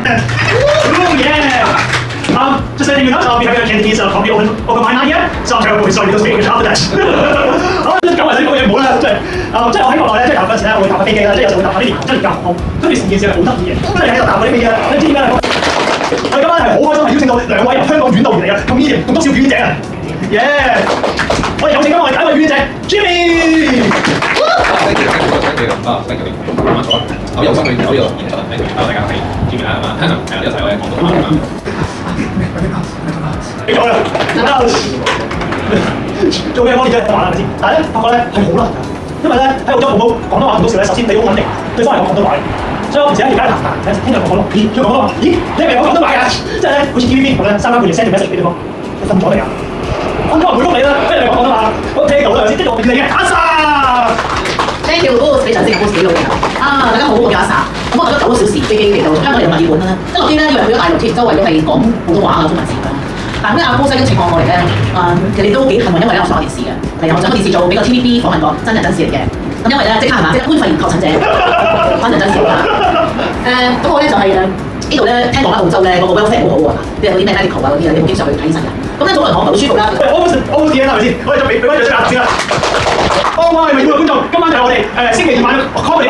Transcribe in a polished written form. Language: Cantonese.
Ooh, yeah. Just letting you know, so I'll be having a Cantonese coffee open my night here. So I'm terrible, sorry to speak after that. 好，咁啊，呢個嘢唔好啦，即係我喺國內咧，即係搭嗰陣時咧，我會搭架飛機啦，即係有時會搭下啲廉航真係較航空，跟住成件事係好得意嘅，真係喺度搭嗰啲飛機啦，你知點解？我哋今晚係好開心，係邀請到兩位由香港遠道而嚟嘅咁依然咁多小表演者啊！耶！我哋有請今日我哋第一位表演者 Jimmy。thank you，慢慢坐啦。好有心去搞呢個演出啊 ，thank you。大家係 Jimmy 啦，係嘛？呢個就係我嘅廣東話啊嘛。好啦，做咩幫你啫？玩啦，係咪先？但係咧，發覺咧係好難㗎，因為咧喺澳洲好廣東話唔到笑咧，首先你好穩定，對方係講廣東話嘅，所以我平時喺而家談談，聽人講廣東話，咦，佢講廣東話，咦，你係咪講廣東話㗎？即係咧，好似 TVB 咁咧，3番半夜 send 條 message 俾對方，你瞓咗未啊？瞓咗唔會覆你啦，跟住你講廣東話，我聽到啦，先，即係我叫你嘅阿 Sa。Thank you，Boss，非常之嘅 Boss 幾老嘅啊！大家好，我叫阿 Sa。咁我搭咗9個小時飛機嚟到香港嚟墨爾本啦，一落機咧以為去咗大陸添，周圍都係講普通話啊、中文字㗎。但係咧阿 Boss 邀請我嚟咧，其實都幾幸運，因為咧我上過電視嘅，係啊，我上過電視做俾個 TVB 訪問過，真人真事嚟嘅。咁因為咧即刻係嘛，即刻冠肺炎確診者，真人真事啦。咁我咧就係呢度咧聽講啦，澳洲咧嗰個 welfare 好好喎，即係嗰啲咩 medical 啊嗰啲啊，你冇經常去睇醫生㗎。咁咧早輪我唔係好舒服啦。喂，我冇事啦，係咪先？我哋就俾翻咗出嚟先啦。各位咪觀眾，今晚就係我哋星期二晚 comedy。